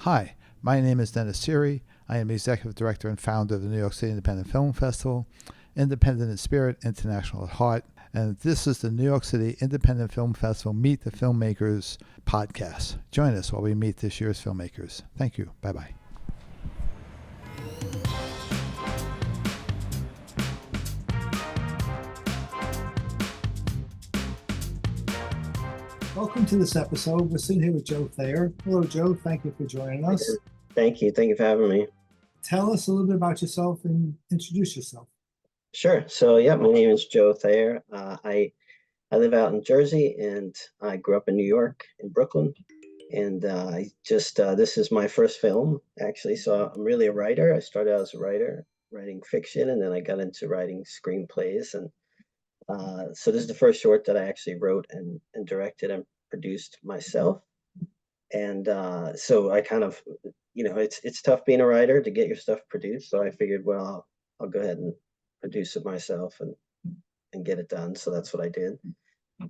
Hi, my name is Dennis Siri. I am Executive Director and founder of the New York City Independent Film Festival, Independent in Spirit, International at Heart, and this is the New York City Independent Film Festival Meet the Filmmakers podcast. Join us while we meet this year's filmmakers. Thank you. Bye bye. Welcome to this episode. We're sitting here with Joe Thayer. Hello, Joe. Thank you for joining us. Thank you. Thank you for having me. Tell us a little bit about yourself and introduce yourself. Sure. So, yeah, my name is Joe Thayer. I live out in Jersey, and I grew up in New York, in Brooklyn. And I just this is my first film, actually. So I'm really a writer. I started out as a writer, writing fiction, and then I got into writing screenplays. And so this is the first short that I actually wrote and directed and produced myself. And so I kind of, it's tough being a writer to get your stuff produced. So I figured, well, I'll go ahead and produce it myself and get it done. So that's what I did.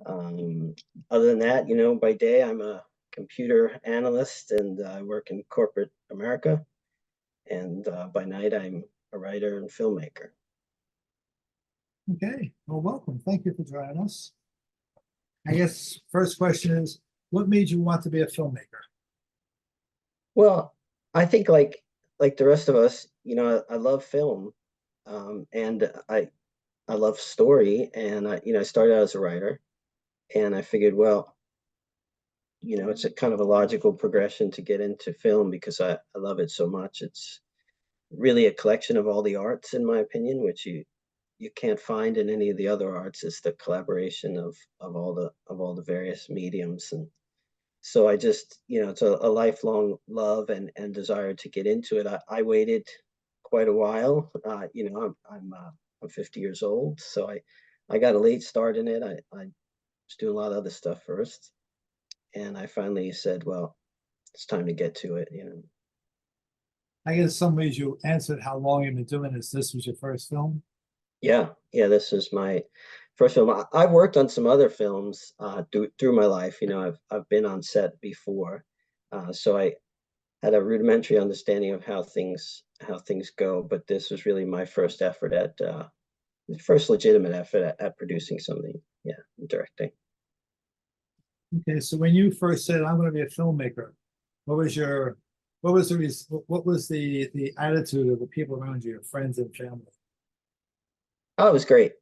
Um, Other than that, by day I'm a computer analyst and I work in corporate America. And by night I'm a writer and filmmaker. Okay, well, welcome. Thank you for joining us. I guess first question is, what made you want to be a filmmaker? Well, I think like the rest of us, I love film, and I love story, and I started out as a writer, and I figured, well, it's a kind of a logical progression to get into film because I love it so much. It's really a collection of all the arts, in my opinion, which you can't find in any of the other arts. It's the collaboration of all the various mediums, and so I just, it's a lifelong love and desire to get into it. I waited quite a while. I'm 50 years old, so I got a late start in it. I was doing a lot of other stuff first, and I finally said, well, it's time to get to it. I guess in some ways you answered how long you've been doing this. This was your first film. Yeah, yeah, this is my first film. I've worked on some other films through my life. I've been on set before, so I had a rudimentary understanding of how things go. But this was really my first effort at the first legitimate effort at producing something. Yeah, directing. Okay, so when you first said I'm going to be a filmmaker, what was your what was the attitude of the people around you, your friends and family? Oh, it was great.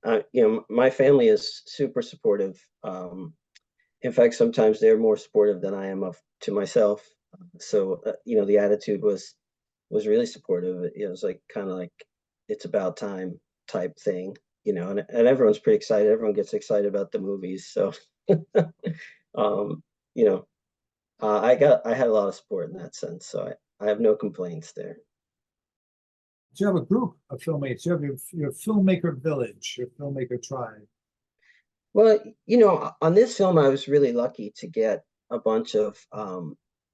My family is super supportive. In fact, sometimes they're more supportive than I am of to myself. So, the attitude was really supportive. It was like kind of like it's about time type thing, and everyone's pretty excited. Everyone gets excited about the movies. So, um, you know, I had a lot of support in that sense. So I have no complaints there. Do you have a group of filmmakers? Do you have your filmmaker village, your filmmaker tribe? Well, on this film, I was really lucky to get a bunch of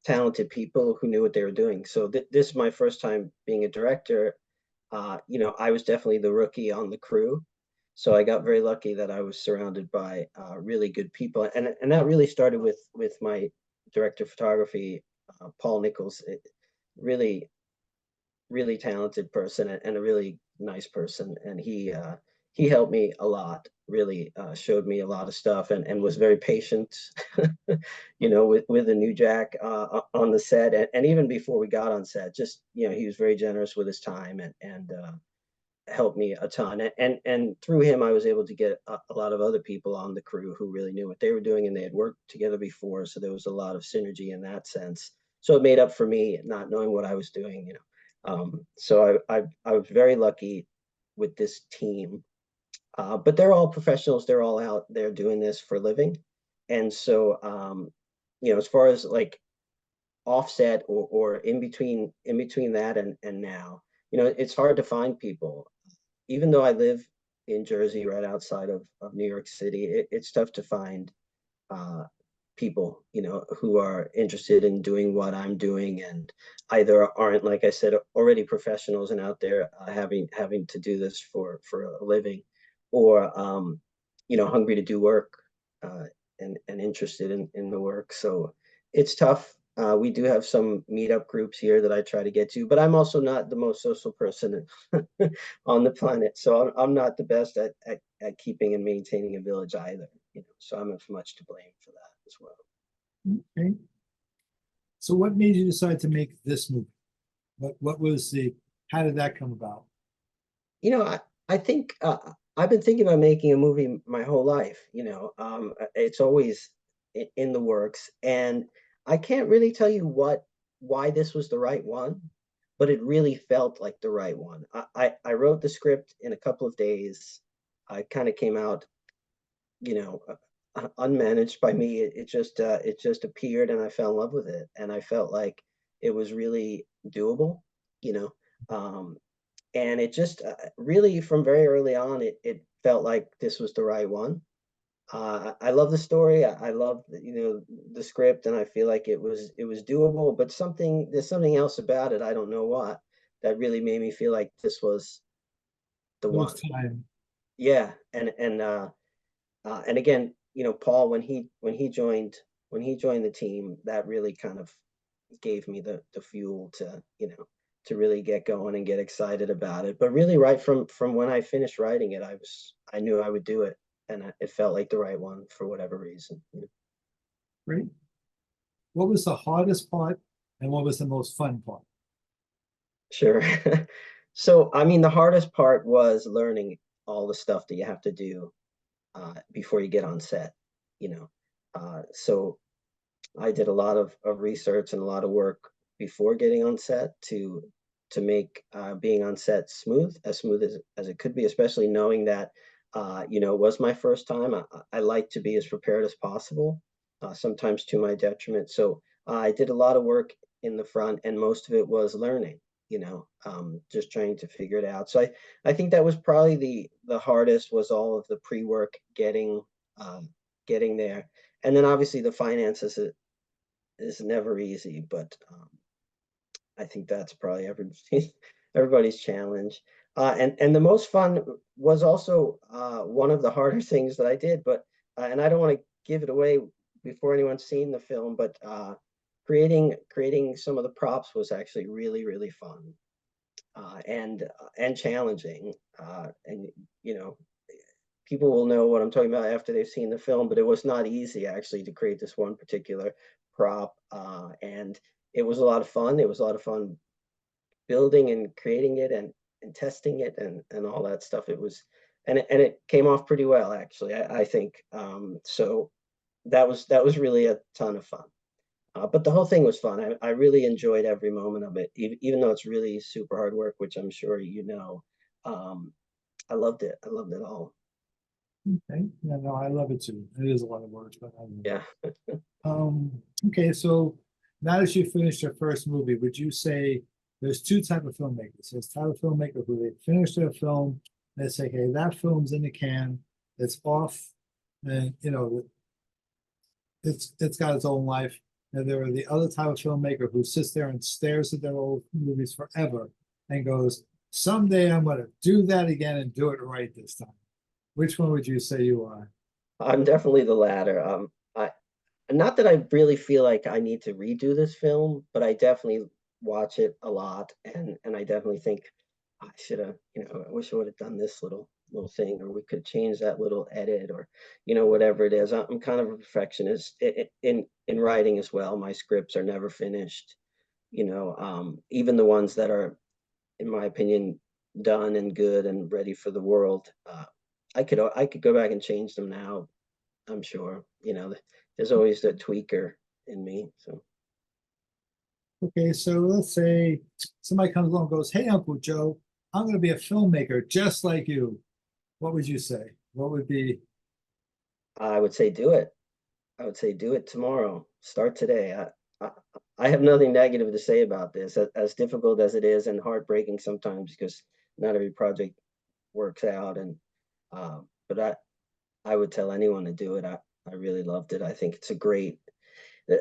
talented people who knew what they were doing. So this is my first time being a director. I was definitely the rookie on the crew. So I got very lucky that I was surrounded by really good people, and that really started with my director of photography, Paul Nichols. Really, really talented person and a really nice person, and he helped me a lot. Really showed me a lot of stuff and was very patient, with the new Jack on the set, and even before we got on set. Just he was very generous with his time and helped me a ton. And through him, I was able to get a lot of other people on the crew who really knew what they were doing and they had worked together before. So there was a lot of synergy in that sense. So it made up for me not knowing what I was doing. So I was very lucky with this team. But they're all professionals. They're all out there doing this for a living. And so, as far as like offset or in between that and now, it's hard to find people. Even though I live in Jersey, right outside of New York City, it's tough to find uh, people, who are interested in doing what I'm doing and either aren't, like I said, already professionals and out there having to do this for a living, or hungry to do work, and interested in the work. So it's tough. We do have some meetup groups here that I try to get to, but I'm also not the most social person on the planet. So I'm not the best at keeping and maintaining a village either, so I'm as much to blame for that as well. Okay. So what made you decide to make this movie? What was the, how did that come about? I think I've been thinking about making a movie my whole life. It's always in the works, and I can't really tell you why this was the right one, but it really felt like the right one. I wrote the script in a couple of days. I kind of came out, unmanaged by me. It just appeared, and I fell in love with it, and I felt like it was really doable. You know, um, and it just really from very early on it felt like this was the right one. I love the story. I love the script, and I feel like it was doable, but there's something else about it, I don't know what, that really made me feel like this was the It was one. time. Yeah. And again, Paul, when he joined the team, that really kind of gave me the fuel to really get going and get excited about it. But really, right from when I finished writing it, I knew I would do it, and it felt like the right one for whatever reason. Great. What was the hardest part and what was the most fun part? Sure. So, I mean, the hardest part was learning all the stuff that you have to do before you get on set. So I did a lot of research and a lot of work before getting on set to make being on set smooth as it could be, especially knowing that it was my first time. I like to be as prepared as possible, sometimes to my detriment. So I did a lot of work in the front, and most of it was learning. Just trying to figure it out. So I think that was probably the hardest, was all of the pre-work getting there, and then obviously the finances is never easy, but I think that's probably everybody's challenge. And the most fun was also one of the harder things that I did, but and I don't want to give it away before anyone's seen the film, but creating some of the props was actually really, really fun, and challenging. And you know, people will know what I'm talking about after they've seen the film, but it was not easy actually to create this one particular prop. And it was a lot of fun. It was a lot of fun building and creating it, and testing it, and all that stuff. And it came off pretty well, actually, I think. So that was really a ton of fun. But the whole thing was fun. I really enjoyed every moment of it, even though it's really super hard work, which I'm sure you know. Um, I loved it. I loved it all. Okay. Yeah, no, I love it too. It is a lot of work, but I love it. Yeah. Um, okay, so now that you finished your first movie, would you say there's two type of filmmakers? There's type of filmmaker who they finish their film, they say, hey, that film's in the can, it's off, and it's got its own life. And there are the other type of filmmaker who sits there and stares at their old movies forever and goes, someday I'm gonna do that again and do it right this time. Which one would you say you are? I'm definitely the latter. Not that I really feel like I need to redo this film, but I definitely watch it a lot, and I definitely think I should have, I wish I would have done this little thing, or we could change that little edit, or whatever it is. I'm kind of a perfectionist in writing as well. My scripts are never finished, even the ones that are, in my opinion, done and good and ready for the world. I could go back and change them now, I'm sure. There's always the tweaker in me. So Okay, so let's say somebody comes along and goes, hey, Uncle Joe, I'm going to be a filmmaker just like you. What would you say? What would be, I would say do it. I would say do it tomorrow. Start today. I, I have nothing negative to say about this, as difficult as it is and heartbreaking sometimes, because not every project works out. But I would tell anyone to do it. I really loved it. I think it's a great,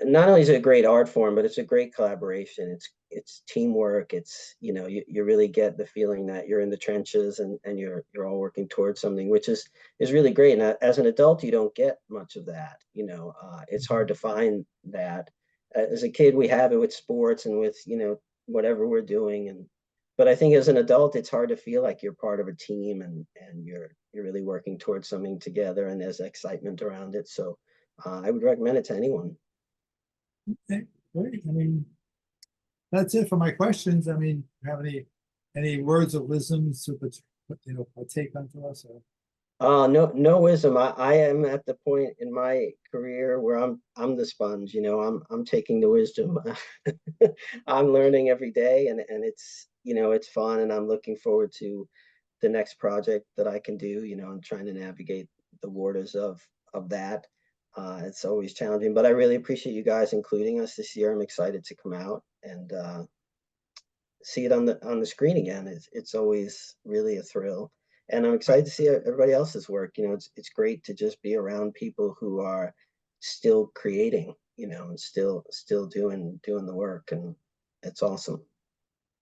not only is it a great art form, but it's a great collaboration. It's teamwork. You really get the feeling that you're in the trenches, and you're all working towards something, which is really great. And as an adult, you don't get much of that. It's hard to find that. as a kid, we have it with sports and with, whatever we're doing. But I think as an adult, it's hard to feel like you're part of a team, and you're really working towards something together, and there's excitement around it. So I would recommend it to anyone. Okay, great. I mean, that's it for my questions. I mean, have any words of wisdom to take onto us? No wisdom. I am at the point in my career where I'm the sponge, I'm taking the wisdom. I'm learning every day, and it's fun, and I'm looking forward to the next project that I can do, and trying to navigate the waters of that. It's always challenging, but I really appreciate you guys including us this year. I'm excited to come out and see it on the screen again. It's always really a thrill, and I'm excited to see everybody else's work. It's great to just be around people who are still creating, and still doing the work, and it's awesome.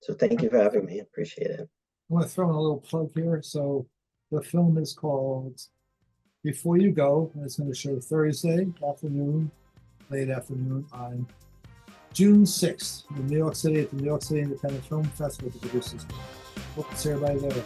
So thank you for having me. Appreciate it. I want to throw in a little plug here. So the film is called Before You Go, and it's going to show Thursday afternoon, late afternoon on June 6th in New York City at the New York City Independent Film Festival to produce this. Hope to see everybody there.